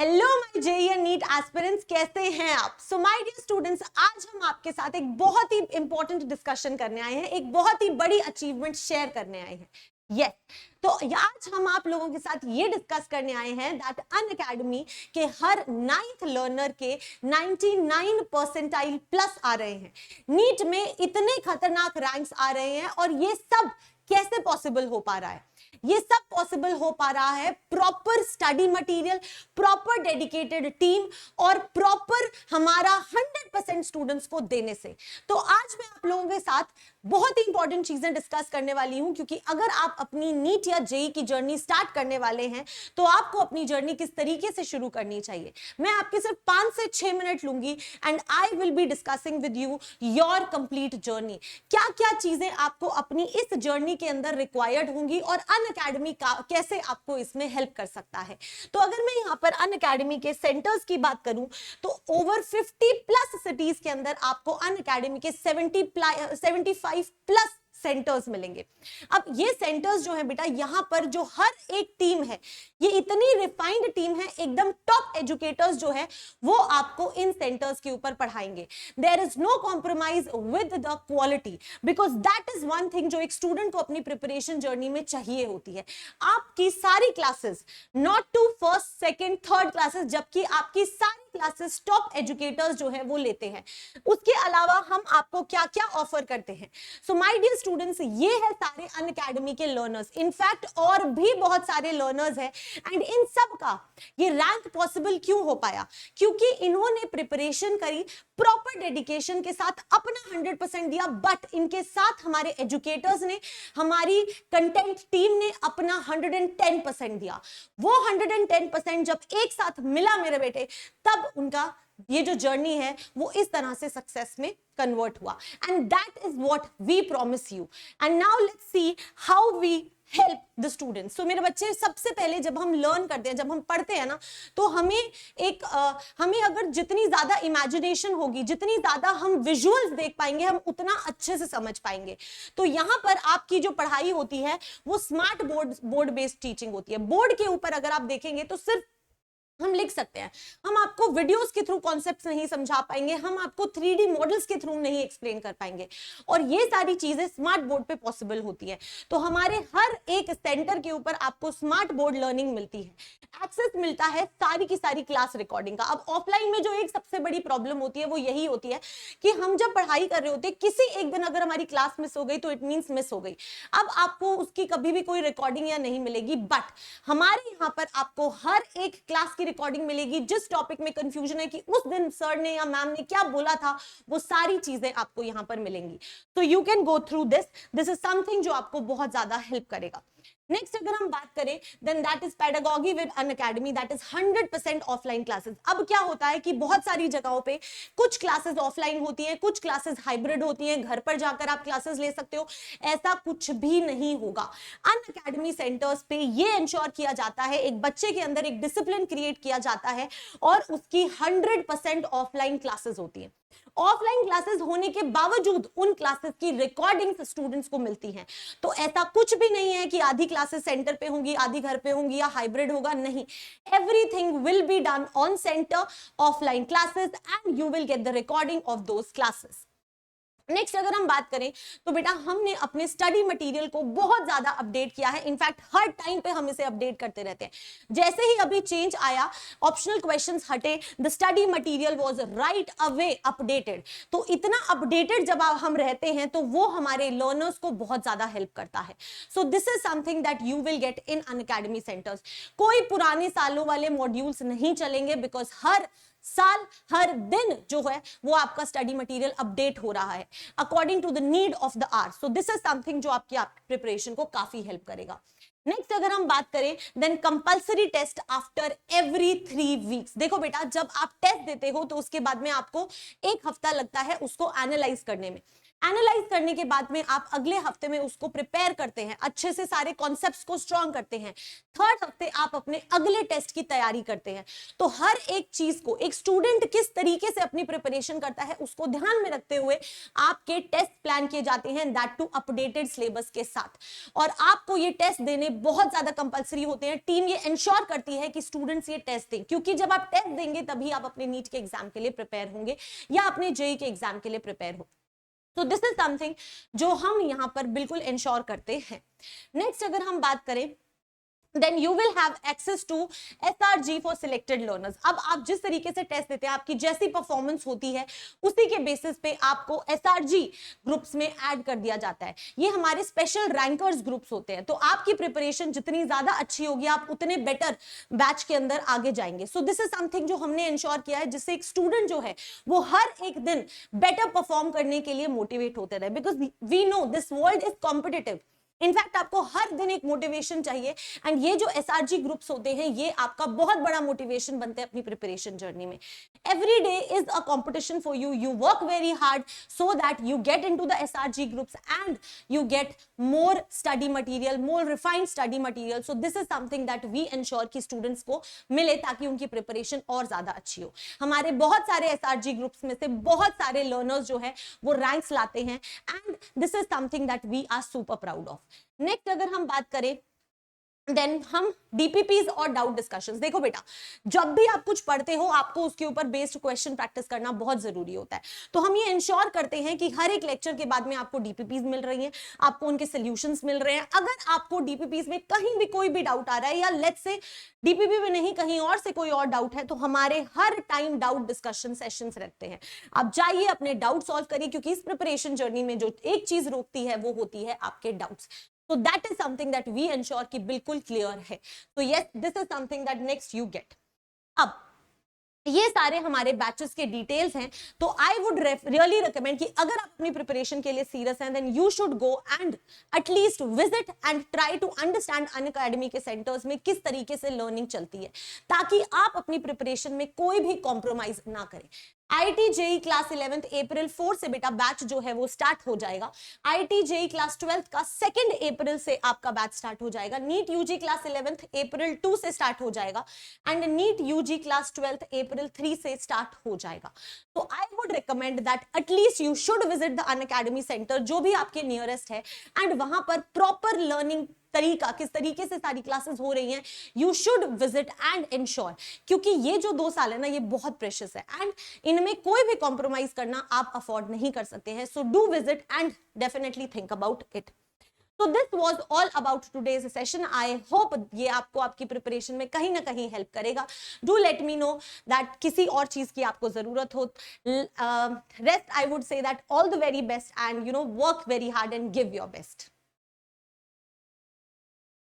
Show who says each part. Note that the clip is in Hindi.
Speaker 1: Hello my JEE and NEET aspirants, कैसे हैं आप? सो माय डियर स्टूडेंट्स, आज हम आपके साथ एक बहुत ही इंपॉर्टेंट डिस्कशन करने आए हैं, एक बहुत ही बड़ी अचीवमेंट शेयर करने आए हैं। यस, तो आज हम आप लोगों के साथ ये डिस्कस करने आए हैं दैट अनअकैडमी के हर 9th लर्नर के 99 परसेंटाइल प्लस आ रहे हैं। नीट में इतने खतरनाक रैंक्स आ रहे हैं और ये सब कैसे पॉसिबल हो पा रहा है? ये सब पॉसिबल हो पा रहा है proper study material, proper dedicated team और प्रॉपर हमारा 100% स्टूडेंट्स को देने से। तो आज मैं आप लोगों के साथ बहुत ही इंपॉर्टेंट चीजें डिस्कस करने वाली हूं, क्योंकि अगर आप अपनी नीट या जेईई की जर्नी स्टार्ट करने वाले हैं तो आपको अपनी जर्नी किस तरीके से शुरू करनी चाहिए। मैं आपके सिर्फ 5 से 6 मिनट लूंगी and I will be discussing with you your complete journey. क्या क्या चीजें आपको अपनी इस जर्नी के अंदर रिक्वायर्ड होंगी और अनअकैडमी का कैसे आपको इसमें हेल्प कर सकता है। तो अगर मैं यहाँ पर अनअकैडमी के सेंटर्स की बात करूं तो ओवर 50 प्लस सिटीज के अंदर आपको अनअकैडमी के 75 प्लस सेंटर्स मिलेंगे। अब ये सेंटर्स जो है बेटा, यहां पर जो हर एक टीम है, ये इतनी रिफाइंड टीम है, एकदम टॉप एजुकेटर्स जो है वो आपको इन सेंटर्स के ऊपर पढ़ाएंगे। There is no compromise with the quality, because that is one thing जो एक स्टूडेंट को अपनी प्रिपरेशन जर्नी में चाहिए होती है। आपकी सारी classes, not to first second third classes, जबकि आपकी सारी क्लासेस टॉप एजुकेटर्स जो है वो लेते हैं। उसके अलावा हम आपको क्या क्या ऑफर करते हैं। सो माय डियर स्टूडेंट्स, ये है सारे अनअकैडमी के लर्नर्स। इनफैक्ट और भी बहुत सारे लर्नर्स हैं एंड इन सब का ये रैंक पॉसिबल क्यों हो पाया? क्योंकि इन्होंने प्रिपरेशन करी, प्रॉपर डेडिकेशन के साथ अपना 100% दिया, बट इनके साथ हमारे एजुकेटर्स ने, हमारी कंटेंट टीम ने अपना 110% दिया। वो 110% जब एक साथ मिला मेरे बेटे, तब उनका ये जो जर्नी है वो इस तरह से सक्सेस में कन्वर्ट हुआ। And that is what we promise you. And now let's see how we help the students. तो मेरे बच्चे, सबसे पहले जब हम लर्न करते हैं, जब हम पढ़ते हैं ना, तो हमें अगर जितनी ज्यादा इमेजिनेशन होगी, जितनी ज्यादा हम विजुअल्स देख पाएंगे, हम उतना अच्छे से समझ पाएंगे। तो यहाँ पर आपकी जो पढ़ाई होती है वो स्मार्ट बोर्ड बेस्ड टीचिंग होती है। बोर्ड के ऊपर अगर आप देखेंगे तो सिर्फ हम लिख सकते हैं, हम आपको वीडियोस के थ्रू कॉन्सेप्ट्स नहीं समझा पाएंगे, हम आपको 3D मॉडल्स के थ्रू नहीं एक्सप्लेन कर पाएंगे, और ये सारी चीजें स्मार्ट बोर्ड पे पॉसिबल होती है। तो हमारे हर एक सेंटर के ऊपर आपको स्मार्ट बोर्ड लर्निंग मिलती है, एक्सेस मिलता है सारी की सारी क्लास रिकॉर्डिंग का। अब ऑफलाइन में जो एक सबसे बड़ी प्रॉब्लम होती है वो यही होती है कि हम जब पढ़ाई कर रहे होते हैं, किसी एक दिन अगर हमारी क्लास मिस हो गई तो इट मींस मिस हो गई। अब आपको उसकी कभी भी कोई रिकॉर्डिंग या नहीं मिलेगी, बट हमारे यहाँ पर आपको हर एक क्लास रिकॉर्डिंग मिलेगी। जिस टॉपिक में कंफ्यूजन है कि उस दिन सर ने या मैम ने क्या बोला था, वो सारी चीजें आपको यहां पर मिलेंगी। तो you can go through this is something जो आपको बहुत ज्यादा हेल्प करेगा। नेक्स्ट अगर हम बात करें, then that is pedagogy with Unacademy, that is 100% offline classes. अब क्या होता है कि बहुत सारी जगहों पे कुछ क्लासेस ऑफलाइन होती हैं, कुछ क्लासेस हाइब्रिड होती हैं, घर पर जाकर आप क्लासेस ले सकते हो। ऐसा कुछ भी नहीं होगा। अनअकैडमी सेंटर्स पे ये इंश्योर किया जाता है, एक बच्चे के अंदर एक डिसिप्लिन क्रिएट किया जाता है और उसकी 100% ऑफलाइन क्लासेस होती है। ऑफलाइन क्लासेस होने के बावजूद उन क्लासेस की रिकॉर्डिंग्स स्टूडेंट्स को मिलती हैं। तो ऐसा कुछ भी नहीं है कि आधी क्लासेस सेंटर पे होंगी, आधी घर पे होंगी या हाइब्रिड होगा, नहीं। Everything will be done on centre offline classes and you will get the recording of those classes. Next अगर हम बात करें तो बेटा, हमने अपने स्टडी मटेरियल को बहुत ज्यादा अपडेट किया है। इनफैक्ट हर टाइम पे हम इसे अपडेट करते रहते हैं। जैसे ही अभी चेंज आया, ऑप्शनल क्वेश्चंस हटे, the study material was right away updated. तो इतना अपडेटेड जब हम रहते हैं तो वो हमारे लर्नर्स को बहुत ज्यादा हेल्प करता है। सो this is something that you will get in Unacademy centres. कोई पुराने सालों वाले मॉड्यूल्स नहीं चलेंगे, बिकॉज हर साल हर दिन जो है वो आपका स्टडी मटेरियल अपडेट हो रहा है according to the need of the hour. So this is something जो आपकी प्रिपरेशन को काफी हेल्प करेगा। नेक्स्ट अगर हम बात करें, then compulsory test after every 3 weeks. देखो बेटा, जब आप टेस्ट देते हो तो उसके बाद में आपको 1 हफ्ता लगता है उसको एनालाइज करने में। एनालाइज करने के बाद में आप अगले हफ्ते में उसको प्रिपेयर करते हैं, अच्छे से सारे कॉन्सेप्ट्स को स्ट्रॉन्ग करते हैं, थर्ड हफ्ते आप अपने अगले टेस्ट की तैयारी करते हैं। तो हर एक चीज को एक स्टूडेंट किस तरीके से अपनी प्रिपरेशन करता है उसको ध्यान में रखते हुए आपके टेस्ट प्लान किए जाते हैं, दैट टू अपडेटेड सिलेबस के साथ। और आपको ये टेस्ट देने बहुत ज्यादा कंपलसरी होते हैं। टीम ये इंश्योर करती है कि स्टूडेंट्स ये टेस्ट दें, क्योंकि जब आप टेस्ट देंगे तभी आप अपने नीट के एग्जाम के लिए प्रिपेयर होंगे या अपने जेईई के एग्जाम के लिए प्रिपेयर हो। तो दिस इज समथिंग जो हम यहां पर बिल्कुल इंश्योर करते हैं। नेक्स्ट अगर हम बात करें, then you will have access to SRG for selected learners। अब आप जिस तरीके से टेस्ट देते हैं, आपकी जैसी परफॉर्मेंस होती है उसी के बेसिस पे आपको SRG ग्रुप्स में ऐड कर दिया जाता है। ये हमारे स्पेशल रैंकर्स ग्रुप्स होते हैं। तो आपकी प्रिपरेशन जितनी ज्यादा अच्छी होगी आप उतने बेटर बैच के अंदर आगे जाएंगे। सो दिस इज समथिंग जो हमने इंश्योर किया है, जिससे एक स्टूडेंट जो है वो हर एक दिन बेटर परफॉर्म करने के लिए मोटिवेट होते रहे, because we know this world is competitive. In fact आपको हर दिन एक मोटिवेशन चाहिए, एंड ये जो एसआरजी ग्रुप्स होते हैं ये आपका बहुत बड़ा मोटिवेशन बनते हैं अपनी प्रिपरेशन जर्नी में। Every day is a competition for you, you work very hard so that you get into the SRG groups and you get more study material, more refined study material. So this is something that we ensure कि स्टूडेंट्स को मिले ताकि उनकी प्रिपरेशन और ज्यादा अच्छी हो। हमारे बहुत सारे एसआरजी ग्रुप्स में से बहुत सारे लर्नर्स जो है वो रैंक्स लाते हैं, and this is something that we are super proud of. Next अगर हम बात करें, देन हम डीपीपीज और डाउट डिस्कशंस। देखो बेटा, जब भी आप कुछ पढ़ते हो आपको उसके ऊपर बेस्ड क्वेश्चन प्रैक्टिस करना बहुत जरूरी होता है। तो हम ये इंश्योर करते हैं कि हर एक लेक्चर के बाद में आपको डीपीपीज मिल रही हैं, आपको उनके सॉल्यूशंस मिल रहे हैं। अगर आपको डीपीपीज में कहीं भी कोई भी डाउट आ रहा है, या लेट्स से डीपीपी में नहीं कहीं और से कोई और डाउट है, तो हमारे हर टाइम डाउट डिस्कशन सेशंस रखते हैं। आप जाइए अपने डाउट सॉल्व करिए, क्योंकि इस प्रिपरेशन जर्नी में जो एक चीज रोकती है वो होती है आपके doubts. So that is something that we ensure कि बिल्कुल क्लियर है। So yes, this is something that next you get। अब ये सारे हमारे बैचेस के डिटेल्स हैं। तो आई वुड रियली रिकमेंड कि अगर आप अपनी प्रिपरेशन के लिए सीरियस हैं, then you should go and at least visit and try to understand Unacademy के सेंटर्स में किस तरीके से लर्निंग चलती है, ताकि आप अपनी प्रिपरेशन में कोई भी कॉम्प्रोमाइज ना करें। आईटी जेई क्लास 11th अप्रैल 4 से बेटा बैच जो है वो स्टार्ट हो जाएगा। आईटी जेई क्लास 12th का 2 अप्रैल से आपका बैच स्टार्ट हो जाएगा। नीट यूजी क्लास 11th अप्रैल 2 से स्टार्ट हो जाएगा, and NEET UG class 12th April 3 से स्टार्ट हो जाएगा। तो I would recommend that at least you should visit the Unacademy centre जो भी आपके नियरेस्ट है, एंड वहां पर प्रॉपर लर्निंग तरीका, किस तरीके से सारी क्लासेस हो रही हैं, you should visit and ensure. क्योंकि ये जो 2 साल है ना, ये बहुत प्रेशियस है, एंड इनमें कोई भी कॉम्प्रोमाइज करना आप अफोर्ड नहीं कर सकते हैं। So do visit and definitely think about it. So this was all about today's session. I hope ये आपको आपकी प्रिपरेशन में कहीं ना कहीं हेल्प करेगा। Do let me know that किसी और चीज की आपको जरूरत हो। Rest I would say that all the very best, and work very hard and give your best.